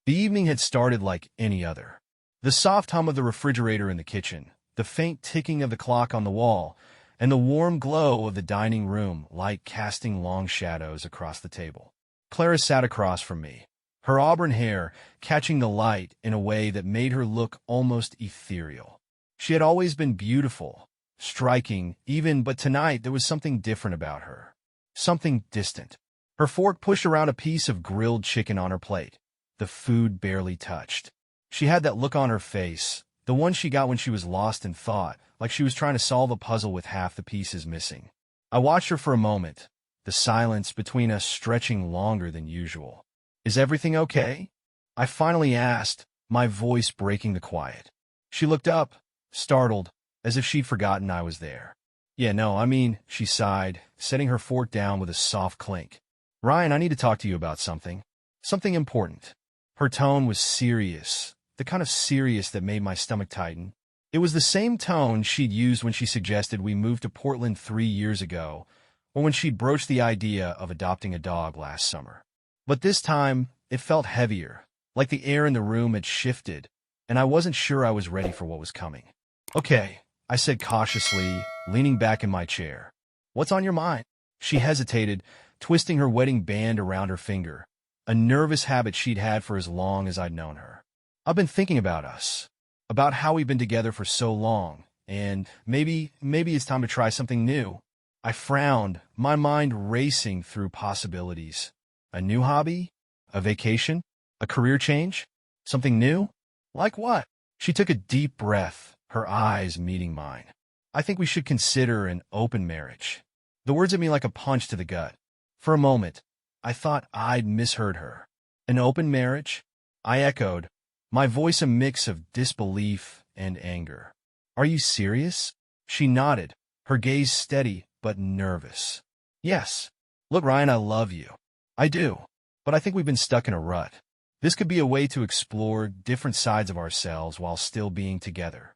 The evening had started like any other. The soft hum of the refrigerator in the kitchen, the faint ticking of the clock on the wall, and the warm glow of the dining room light casting long shadows across the table. Clara sat across from me, her auburn hair catching the light in a way that made her look almost ethereal. She had always been beautiful, striking even, but tonight there was something different about her. Something distant. Her fork pushed around a piece of grilled chicken on her plate. The food barely touched. She had that look on her face, the one she got when she was lost in thought, like she was trying to solve a puzzle with half the pieces missing. I watched her for a moment, the silence between us stretching longer than usual. "Is everything okay?" I finally asked, my voice breaking the quiet. She looked up, startled, as if she'd forgotten I was there. "Yeah, no, she sighed, setting her fork down with a soft clink. "Ryan, I need to talk to you about something. Something important." Her tone was serious, the kind of serious that made my stomach tighten. It was the same tone she'd used when she suggested we move to Portland 3 years ago, or when she'd broached the idea of adopting a dog last summer. But this time, it felt heavier, like the air in the room had shifted, and I wasn't sure I was ready for what was coming. "Okay," I said cautiously, leaning back in my chair. "What's on your mind?" She hesitated, twisting her wedding band around her finger, a nervous habit she'd had for as long as I'd known her. "I've been thinking about us, about how we've been together for so long, and maybe it's time to try something new." I frowned, my mind racing through possibilities. A new hobby? A vacation? A career change? Something new? Like what? She took a deep breath, her eyes meeting mine. "I think we should consider an open marriage." The words hit me like a punch to the gut. For a moment, I thought I'd misheard her. "An open marriage?" I echoed, my voice a mix of disbelief and anger. "Are you serious?" She nodded, her gaze steady but nervous. "Yes. Look, Ryan, I love you. I do. But I think we've been stuck in a rut. This could be a way to explore different sides of ourselves while still being together."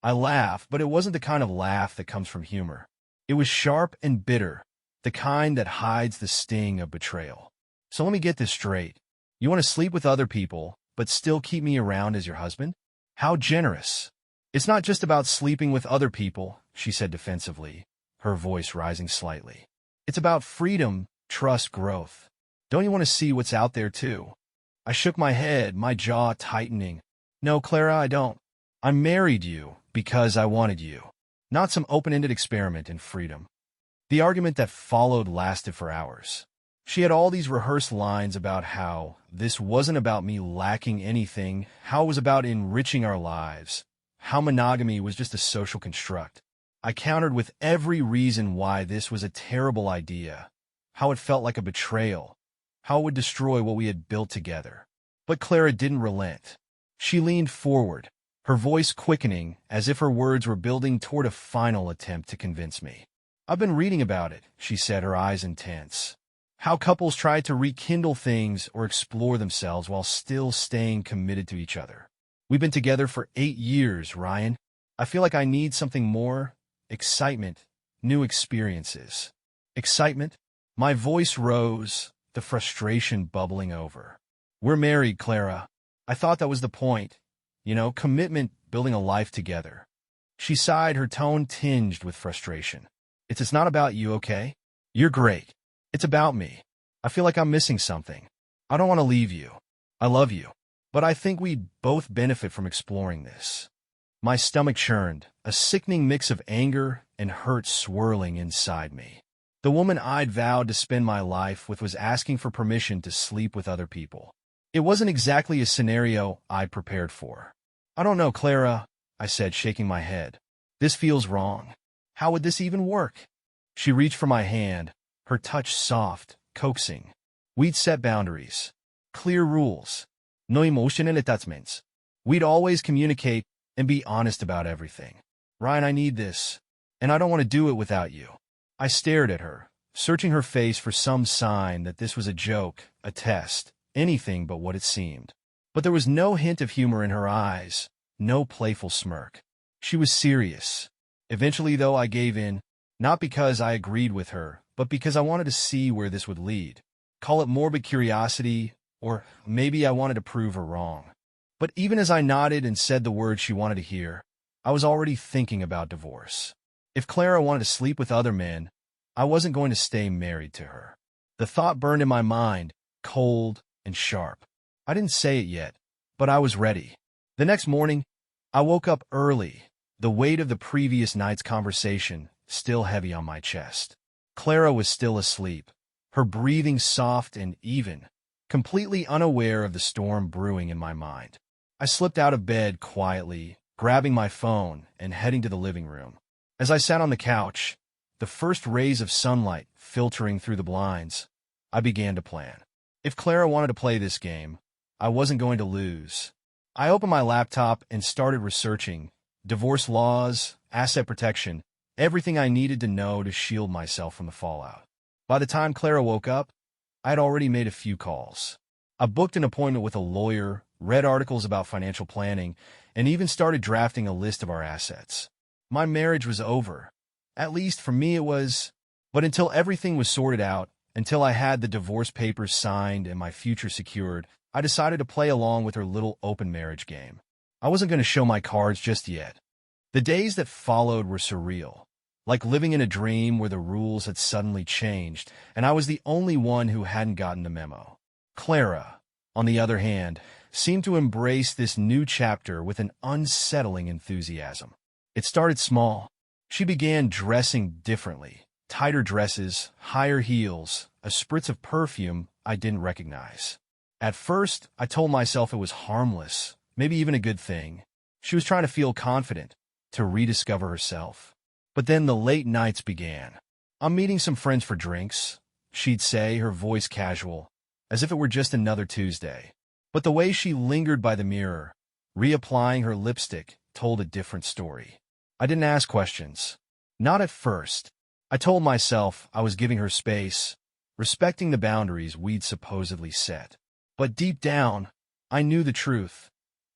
I laughed, but it wasn't the kind of laugh that comes from humor. It was sharp and bitter, the kind that hides the sting of betrayal. "So let me get this straight. You want to sleep with other people, but still keep me around as your husband? How generous." "It's not just about sleeping with other people," she said defensively, her voice rising slightly. "It's about freedom, trust, growth. Don't you want to see what's out there, too?" I shook my head, my jaw tightening. "No, Clara, I don't. I married you because I wanted you, not some open-ended experiment in freedom." The argument that followed lasted for hours. She had all these rehearsed lines about how this wasn't about me lacking anything, how it was about enriching our lives, how monogamy was just a social construct. I countered with every reason why this was a terrible idea, how it felt like a betrayal, how it would destroy what we had built together. But Clara didn't relent. She leaned forward, her voice quickening as if her words were building toward a final attempt to convince me. "I've been reading about it," she said, her eyes intense. "How couples try to rekindle things or explore themselves while still staying committed to each other. We've been together for 8 years, Ryan. I feel like I need something more. Excitement, new experiences." "Excitement?" My voice rose, the frustration bubbling over. "We're married, Clara. I thought that was the point. Commitment, building a life together." She sighed, her tone tinged with frustration. It's not about you, okay? You're great. It's about me. I feel like I'm missing something. I don't want to leave you. I love you. But I think we'd both benefit from exploring this." My stomach churned, a sickening mix of anger and hurt swirling inside me. The woman I'd vowed to spend my life with was asking for permission to sleep with other people. It wasn't exactly a scenario I'd prepared for. "I don't know, Clara," I said, shaking my head. "This feels wrong. How would this even work?" She reached for my hand, her touch soft, coaxing. "We'd set boundaries. Clear rules. No emotional attachments. We'd always communicate and be honest about everything. Ryan, I need this, and I don't want to do it without you." I stared at her, searching her face for some sign that this was a joke, a test, anything but what it seemed. But there was no hint of humor in her eyes, no playful smirk. She was serious. Eventually, though, I gave in, not because I agreed with her, but because I wanted to see where this would lead. Call it morbid curiosity, Or maybe I wanted to prove her wrong. But even as I nodded and said the words she wanted to hear, I was already thinking about divorce. If Clara wanted to sleep with other men, I wasn't going to stay married to her. The thought burned in my mind, cold and sharp. I didn't say it yet, but I was ready. The next morning, I woke up early, the weight of the previous night's conversation still heavy on my chest. Clara was still asleep, her breathing soft and even, completely unaware of the storm brewing in my mind. I slipped out of bed quietly, grabbing my phone and heading to the living room. As I sat on the couch, the first rays of sunlight filtering through the blinds, I began to plan. If Clara wanted to play this game, I wasn't going to lose. I opened my laptop and started researching divorce laws, asset protection, everything I needed to know to shield myself from the fallout. By the time Clara woke up, I had already made a few calls. I booked an appointment with a lawyer, read articles about financial planning, and even started drafting a list of our assets. My marriage was over. At least for me it was. But until everything was sorted out, until I had the divorce papers signed and my future secured, I decided to play along with her little open marriage game. I wasn't going to show my cards just yet. The days that followed were surreal, like living in a dream where the rules had suddenly changed, and I was the only one who hadn't gotten the memo. Clara, on the other hand, seemed to embrace this new chapter with an unsettling enthusiasm. It started small. She began dressing differently. Tighter dresses, higher heels, a spritz of perfume I didn't recognize. At first, I told myself it was harmless, maybe even a good thing. She was trying to feel confident, to rediscover herself. But then the late nights began. "I'm meeting some friends for drinks," she'd say, her voice casual, as if it were just another Tuesday. But the way she lingered by the mirror, reapplying her lipstick, told a different story. I didn't ask questions. Not at first. I told myself I was giving her space, respecting the boundaries we'd supposedly set. But deep down, I knew the truth.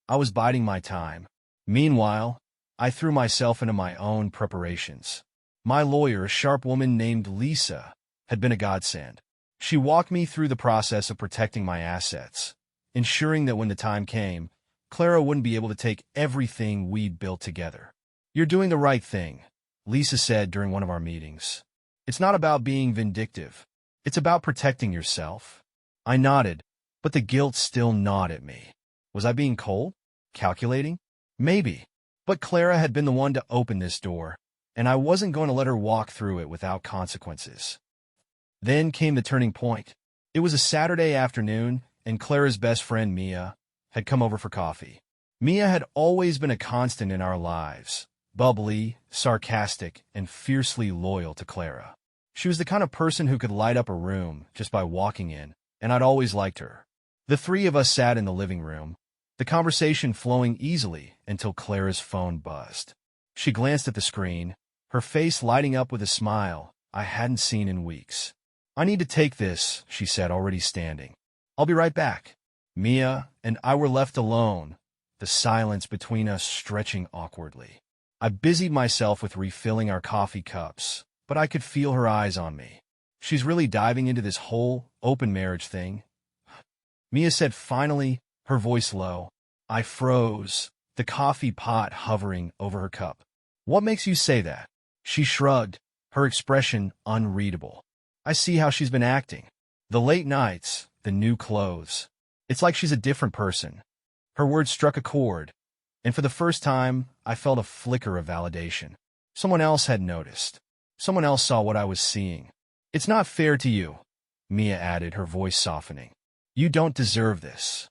I was biding my time. Meanwhile, I threw myself into my own preparations. My lawyer, a sharp woman named Lisa, had been a godsend. She walked me through the process of protecting my assets, ensuring that when the time came, Clara wouldn't be able to take everything we'd built together. "You're doing the right thing," Lisa said during one of our meetings. "It's not about being vindictive. It's about protecting yourself." I nodded, but the guilt still gnawed at me. Was I being cold? Calculating? Maybe. But Clara had been the one to open this door, and I wasn't going to let her walk through it without consequences. Then came the turning point. It was a Saturday afternoon, and Clara's best friend, Mia, had come over for coffee. Mia had always been a constant in our lives, bubbly, sarcastic, and fiercely loyal to Clara. She was the kind of person who could light up a room just by walking in, and I'd always liked her. The three of us sat in the living room, the conversation flowing easily until Clara's phone buzzed. She glanced at the screen, her face lighting up with a smile I hadn't seen in weeks. "I need to take this," she said, already standing. "I'll be right back." Mia and I were left alone, the silence between us stretching awkwardly. I busied myself with refilling our coffee cups, but I could feel her eyes on me. "She's really diving into this whole open marriage thing," Mia said finally, her voice low. I froze, the coffee pot hovering over her cup. "What makes you say that?" She shrugged, her expression unreadable. "I see how she's been acting. The late nights, the new clothes. It's like she's a different person." Her words struck a chord, and for the first time, I felt a flicker of validation. Someone else had noticed. Someone else saw what I was seeing. "It's not fair to you," Mia added, her voice softening. "You don't deserve this."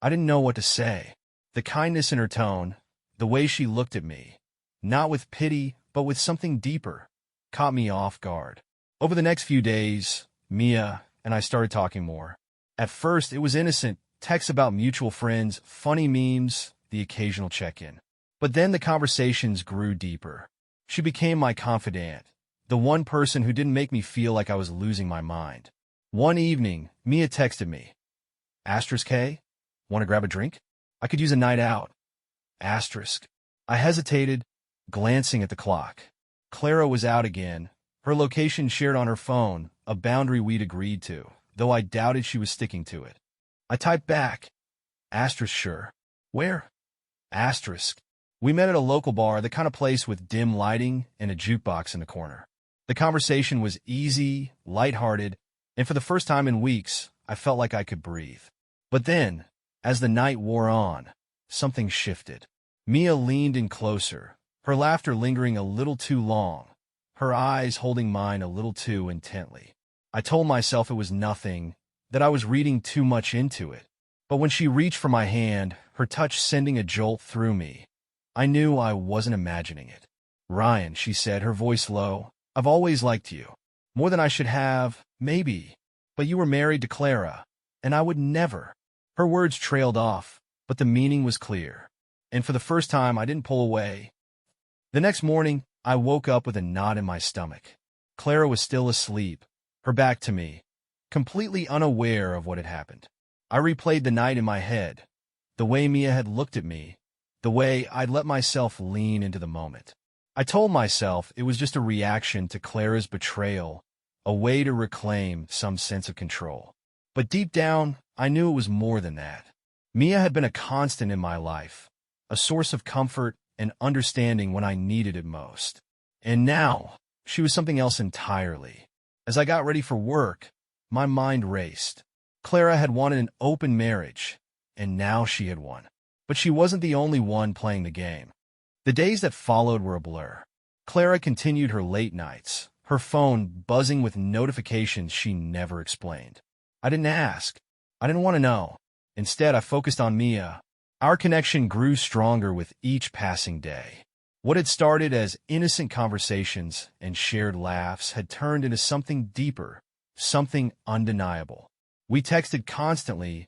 I didn't know what to say. The kindness in her tone, the way she looked at me, not with pity, but with something deeper, caught me off guard. Over the next few days, Mia and I started talking more. At first, it was innocent, texts about mutual friends, funny memes, the occasional check-in. But then the conversations grew deeper. She became my confidant, the one person who didn't make me feel like I was losing my mind. One evening, Mia texted me. "K? Want to grab a drink? I could use a night out." Asterisk. I hesitated, glancing at the clock. Clara was out again, her location shared on her phone, a boundary we'd agreed to, though I doubted she was sticking to it. I typed back, asterisk sure. Where? Asterisk. We met at a local bar, the kind of place with dim lighting and a jukebox in the corner. The conversation was easy, lighthearted, and for the first time in weeks, I felt like I could breathe. But then, as the night wore on, something shifted. Mia leaned in closer, her laughter lingering a little too long, her eyes holding mine a little too intently. I told myself it was nothing, that I was reading too much into it. But when she reached for my hand, her touch sending a jolt through me, I knew I wasn't imagining it. Ryan, she said, her voice low, I've always liked you. More than I should have, maybe. But you were married to Clara, and I would never. Her words trailed off, but the meaning was clear. And for the first time, I didn't pull away. The next morning, I woke up with a knot in my stomach. Clara was still asleep, her back to me, completely unaware of what had happened. I replayed the night in my head, the way Mia had looked at me, the way I'd let myself lean into the moment. I told myself it was just a reaction to Clara's betrayal, a way to reclaim some sense of control. But deep down, I knew it was more than that. Mia had been a constant in my life, a source of comfort and understanding when I needed it most. And now, she was something else entirely. As I got ready for work, my mind raced. Clara had wanted an open marriage, and now she had won. But she wasn't the only one playing the game. The days that followed were a blur. Clara continued her late nights, her phone buzzing with notifications she never explained. I didn't ask. I didn't want to know. Instead, I focused on Mia. Our connection grew stronger with each passing day. What had started as innocent conversations and shared laughs had turned into something deeper, something undeniable. We texted constantly,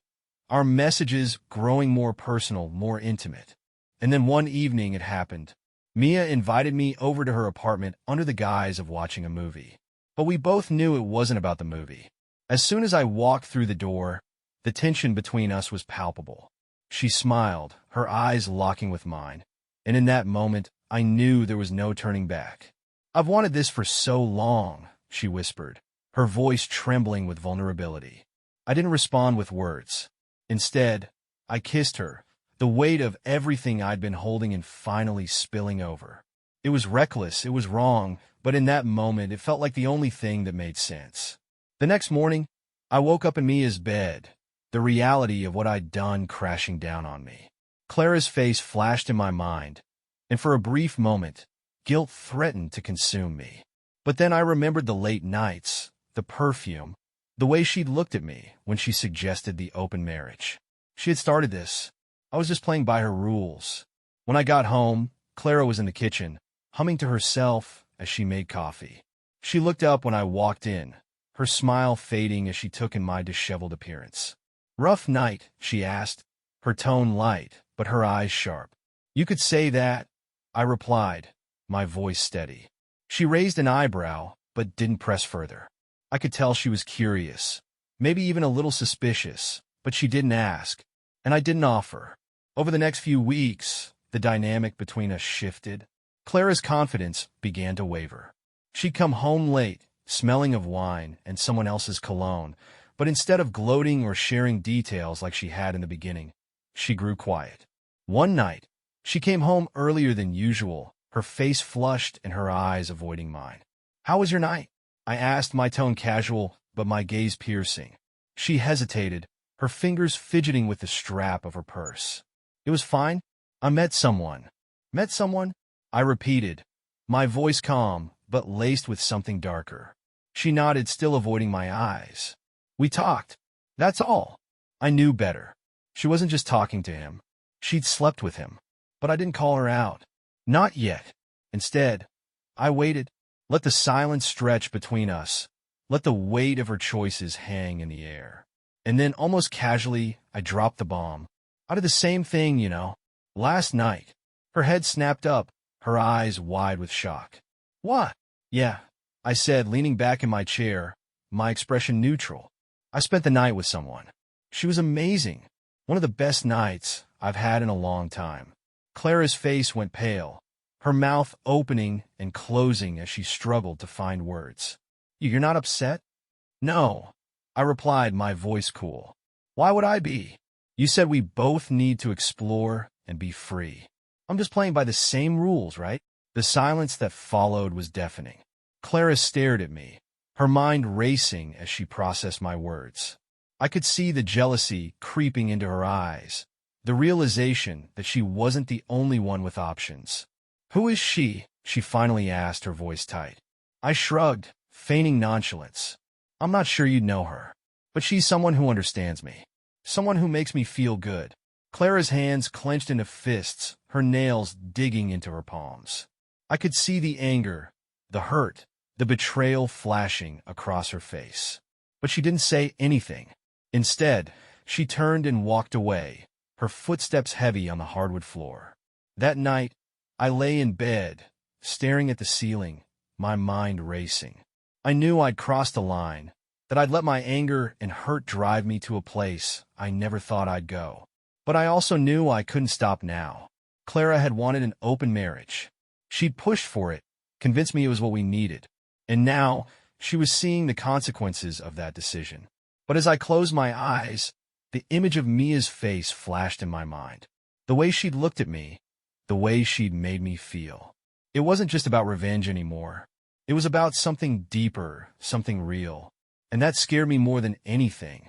our messages growing more personal, more intimate. And then one evening it happened. Mia invited me over to her apartment under the guise of watching a movie. But we both knew it wasn't about the movie. As soon as I walked through the door, the tension between us was palpable. She smiled, her eyes locking with mine. And in that moment, I knew there was no turning back. I've wanted this for so long, she whispered, her voice trembling with vulnerability. I didn't respond with words. Instead, I kissed her, the weight of everything I'd been holding and finally spilling over. It was reckless, it was wrong, but in that moment it felt like the only thing that made sense. The next morning, I woke up in Mia's bed, the reality of what I'd done crashing down on me. Clara's face flashed in my mind, and for a brief moment, guilt threatened to consume me. But then I remembered the late nights, the perfume, the way she'd looked at me when she suggested the open marriage. She had started this. I was just playing by her rules. When I got home, Clara was in the kitchen, humming to herself as she made coffee. She looked up when I walked in, her smile fading as she took in my disheveled appearance. "Rough night?" she asked, her tone light, but her eyes sharp. "You could say that," I replied, my voice steady. She raised an eyebrow, but didn't press further. I could tell she was curious, maybe even a little suspicious, but she didn't ask, and I didn't offer. Over the next few weeks, the dynamic between us shifted. Clara's confidence began to waver. She'd come home late, smelling of wine and someone else's cologne, but instead of gloating or sharing details like she had in the beginning, she grew quiet. One night, she came home earlier than usual, her face flushed and her eyes avoiding mine. "How was your night?" I asked, my tone casual, but my gaze piercing. She hesitated, her fingers fidgeting with the strap of her purse. "It was fine. I met someone." "Met someone?" I repeated, my voice calm, but laced with something darker. She nodded, still avoiding my eyes. "We talked. That's all." I knew better. She wasn't just talking to him. She'd slept with him. But I didn't call her out. Not yet. Instead, I waited. Let the silence stretch between us. Let the weight of her choices hang in the air. And then, almost casually, I dropped the bomb. "I did the same thing, you know. Last night." Her head snapped up, her eyes wide with shock. "What?" "Yeah," I said, leaning back in my chair, my expression neutral. "I spent the night with someone. She was amazing. One of the best nights I've had in a long time." Clara's face went pale, her mouth opening and closing as she struggled to find words. "You're not upset?" "No," I replied, my voice cool. Why would I be? You said we both need to explore and be free. I'm just playing by the same rules, right? The silence that followed was deafening. Clara stared at me, her mind racing as she processed my words. I could see the jealousy creeping into her eyes, the realization that she wasn't the only one with options. "Who is she?" she finally asked, her voice tight. I shrugged, feigning nonchalance. "I'm not sure you'd know her, but she's someone who understands me, someone who makes me feel good." Clara's hands clenched into fists, her nails digging into her palms. I could see the anger, the hurt, the betrayal flashing across her face. But she didn't say anything. Instead, she turned and walked away, her footsteps heavy on the hardwood floor. That night, I lay in bed, staring at the ceiling, my mind racing. I knew I'd crossed the line, that I'd let my anger and hurt drive me to a place I never thought I'd go. But I also knew I couldn't stop now. Clara had wanted an open marriage. She'd pushed for it, convinced me it was what we needed. And now, she was seeing the consequences of that decision. But as I closed my eyes, the image of Mia's face flashed in my mind. The way she'd looked at me, the way she'd made me feel. It wasn't just about revenge anymore. It was about something deeper, something real. And that scared me more than anything.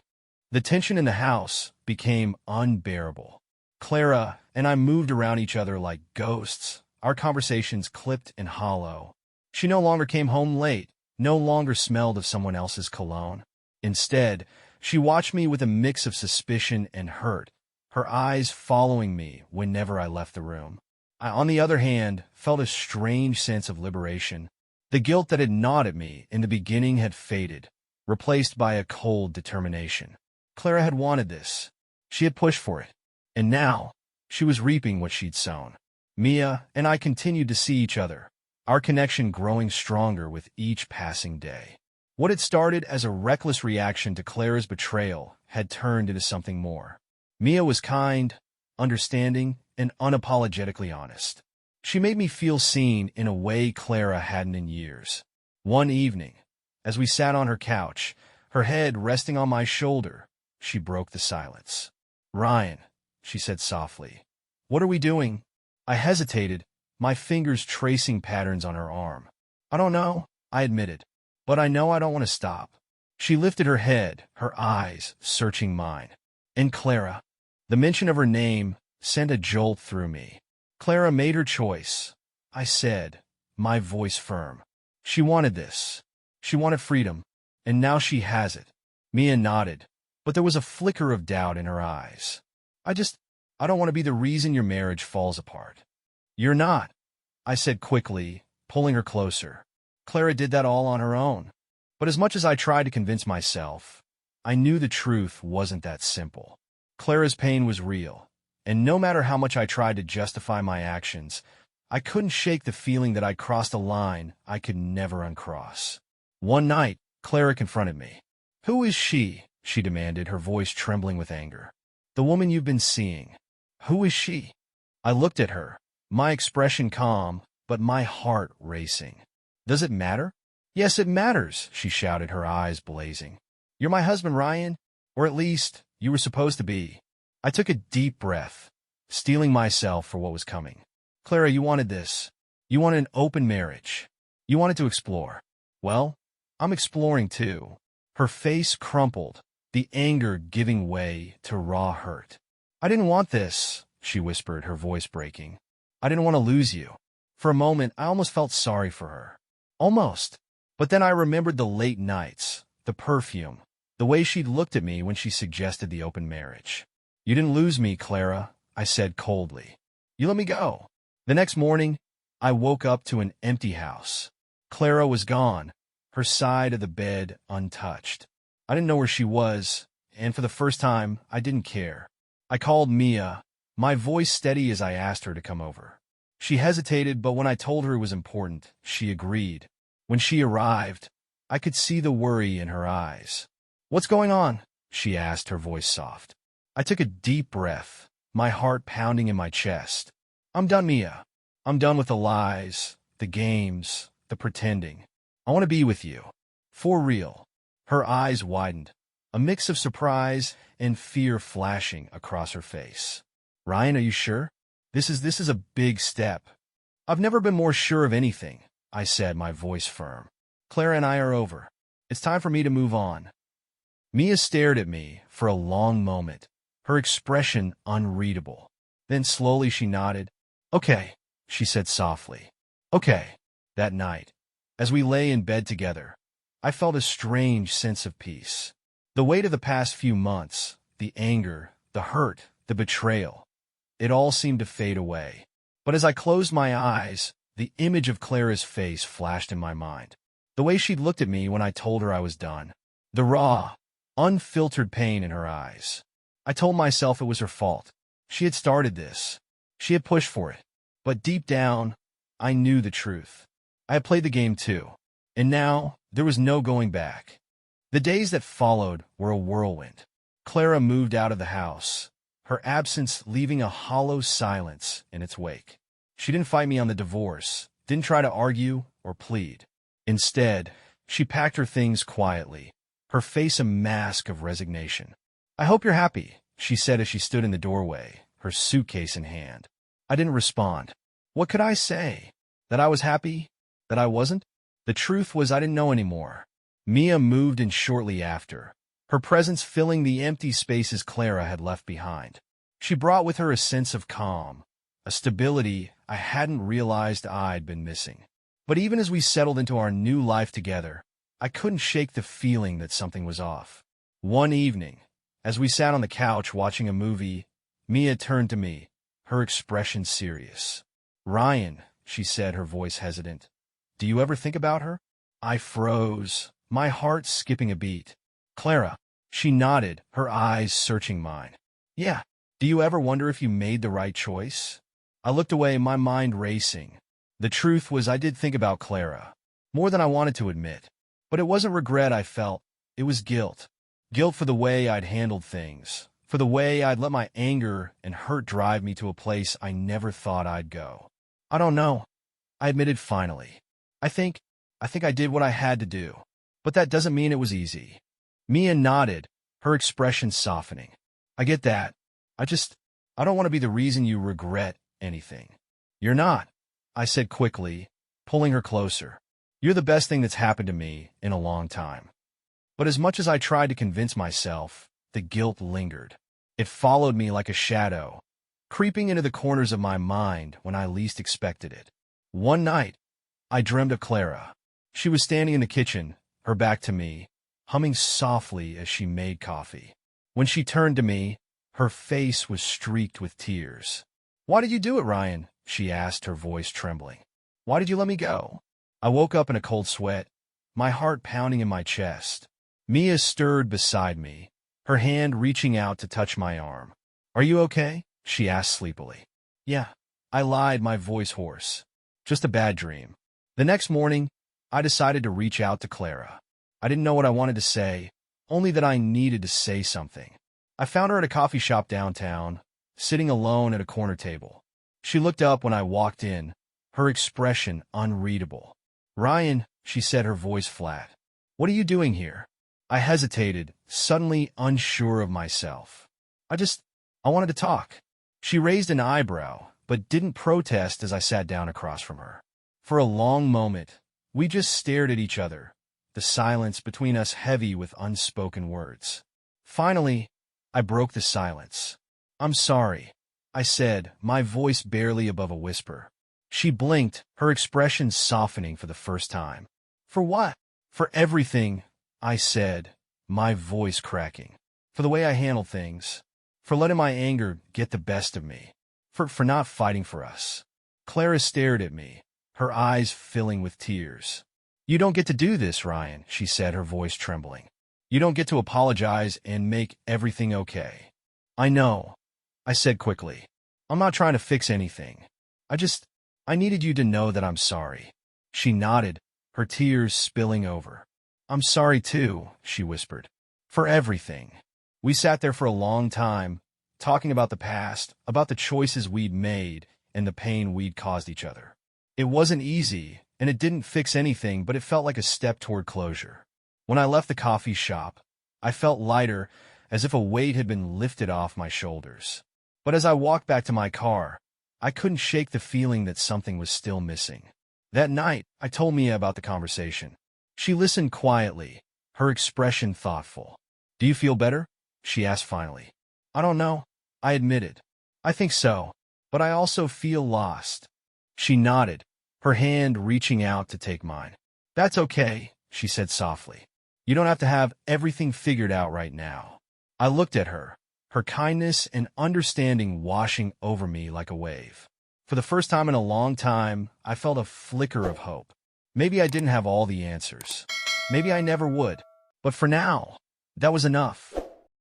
The tension in the house became unbearable. Clara and I moved around each other like ghosts, our conversations clipped and hollow. She no longer came home late, no longer smelled of someone else's cologne. Instead, she watched me with a mix of suspicion and hurt, her eyes following me whenever I left the room. I, on the other hand, felt a strange sense of liberation. The guilt that had gnawed at me in the beginning had faded, replaced by a cold determination. Clara had wanted this. She had pushed for it. And now, she was reaping what she'd sown. Mia and I continued to see each other, our connection growing stronger with each passing day. What had started as a reckless reaction to Clara's betrayal had turned into something more. Mia was kind, understanding, and unapologetically honest. She made me feel seen in a way Clara hadn't in years. One evening, as we sat on her couch, her head resting on my shoulder, she broke the silence. "Ryan," she said softly, "what are we doing?" I hesitated, my fingers tracing patterns on her arm. "I don't know," I admitted, "but I know I don't want to stop." She lifted her head, her eyes searching mine. "And Clara?" The mention of her name sent a jolt through me. "Clara made her choice," I said, my voice firm. "She wanted this. She wanted freedom, and now she has it." Mia nodded, but there was a flicker of doubt in her eyes. I don't want to be the reason your marriage falls apart." "You're not," I said quickly, pulling her closer. "Clara did that all on her own." But as much as I tried to convince myself, I knew the truth wasn't that simple. Clara's pain was real, and no matter how much I tried to justify my actions, I couldn't shake the feeling that I'd crossed a line I could never uncross. One night, Clara confronted me. "Who is she?" she demanded, her voice trembling with anger. "The woman you've been seeing. Who is she?" I looked at her, my expression calm, but my heart racing. "Does it matter?" "Yes, it matters," she shouted, her eyes blazing. "You're my husband, Ryan, or at least, you were supposed to be." I took a deep breath, steeling myself for what was coming. "Clara, you wanted this. You wanted an open marriage. You wanted to explore. Well, I'm exploring too." Her face crumpled, the anger giving way to raw hurt. "I didn't want this," she whispered, her voice breaking. "I didn't want to lose you." For a moment, I almost felt sorry for her. Almost. But then I remembered the late nights, the perfume, the way she'd looked at me when she suggested the open marriage. "You didn't lose me, Clara," I said coldly. "You let me go." The next morning, I woke up to an empty house. Clara was gone, her side of the bed untouched. I didn't know where she was, and for the first time, I didn't care. I called Mia, my voice steady as I asked her to come over. She hesitated, but when I told her it was important, she agreed. When she arrived, I could see the worry in her eyes. "What's going on?" she asked, her voice soft. I took a deep breath, my heart pounding in my chest. "I'm done, Mia. I'm done with the lies, the games, the pretending. I want to be with you. For real." Her eyes widened, a mix of surprise and fear flashing across her face. Ryan, are you sure? This is a big step. I've never been more sure of anything, I said, my voice firm. Clara and I are over. It's time for me to move on. Mia stared at me for a long moment, her expression unreadable. Then slowly she nodded. Okay, she said softly. Okay. That night, as we lay in bed together, I felt a strange sense of peace. The weight of the past few months, the anger, the hurt, the betrayal, it all seemed to fade away. But as I closed my eyes, the image of Clara's face flashed in my mind. The way she'd looked at me when I told her I was done. The raw, unfiltered pain in her eyes. I told myself it was her fault. She had started this. She had pushed for it. But deep down, I knew the truth. I had played the game too, and now there was no going back. The days that followed were a whirlwind. Clara moved out of the house, her absence leaving a hollow silence in its wake. She didn't fight me on the divorce, didn't try to argue or plead. Instead, she packed her things quietly, her face a mask of resignation. I hope you're happy, she said as she stood in the doorway, her suitcase in hand. I didn't respond. What could I say? That I was happy? That I wasn't? The truth was I didn't know anymore. Mia moved in shortly after, her presence filling the empty spaces Clara had left behind. She brought with her a sense of calm, a stability I hadn't realized I'd been missing. But even as we settled into our new life together, I couldn't shake the feeling that something was off. One evening, as we sat on the couch watching a movie, Mia turned to me, her expression serious. Ryan, she said, her voice hesitant. Do you ever think about her? I froze, my heart skipping a beat. Clara, she nodded, her eyes searching mine. Yeah. Do you ever wonder if you made the right choice? I looked away, my mind racing. The truth was I did think about Clara, more than I wanted to admit. But it wasn't regret I felt, it was guilt. Guilt for the way I'd handled things, for the way I'd let my anger and hurt drive me to a place I never thought I'd go. I don't know, I admitted finally. I think I did what I had to do, but that doesn't mean it was easy. Mia nodded, her expression softening. I get that. I don't want to be the reason you regret anything. You're not, I said quickly, pulling her closer. You're the best thing that's happened to me in a long time. But as much as I tried to convince myself, the guilt lingered. It followed me like a shadow, creeping into the corners of my mind when I least expected it. One night, I dreamed of Clara. She was standing in the kitchen, her back to me, humming softly as she made coffee. When she turned to me, her face was streaked with tears. Why did you do it, Ryan? She asked, her voice trembling. Why did you let me go? I woke up in a cold sweat, my heart pounding in my chest. Mia stirred beside me, her hand reaching out to touch my arm. Are you okay? She asked sleepily. Yeah, I lied, my voice hoarse. Just a bad dream. The next morning, I decided to reach out to Clara. I didn't know what I wanted to say, only that I needed to say something. I found her at a coffee shop downtown, sitting alone at a corner table. She looked up when I walked in, her expression unreadable. Ryan, she said, her voice flat. What are you doing here? I hesitated, suddenly unsure of myself. I wanted to talk. She raised an eyebrow, but didn't protest as I sat down across from her. For a long moment, we just stared at each other, the silence between us heavy with unspoken words. Finally, I broke the silence. I'm sorry, I said, my voice barely above a whisper. She blinked, her expression softening for the first time. For what? For everything, I said, my voice cracking. For the way I handled things. For letting my anger get the best of me. For not fighting for us. Clara stared at me, her eyes filling with tears. You don't get to do this, Ryan, she said, her voice trembling. You don't get to apologize and make everything okay. I know, I said quickly. I'm not trying to fix anything. I needed you to know that I'm sorry. She nodded, her tears spilling over. I'm sorry too, she whispered. For everything. We sat there for a long time, talking about the past, about the choices we'd made, and the pain we'd caused each other. It wasn't easy, and it didn't fix anything, but it felt like a step toward closure. When I left the coffee shop, I felt lighter, as if a weight had been lifted off my shoulders. But as I walked back to my car, I couldn't shake the feeling that something was still missing. That night, I told Mia about the conversation. She listened quietly, her expression thoughtful. "Do you feel better?" she asked finally. "I don't know," I admitted. "I think so, but I also feel lost." She nodded, her hand reaching out to take mine. "That's okay," she said softly. "You don't have to have everything figured out right now." I looked at her, her kindness and understanding washing over me like a wave. For the first time in a long time, I felt a flicker of hope. Maybe I didn't have all the answers. Maybe I never would. But for now, that was enough.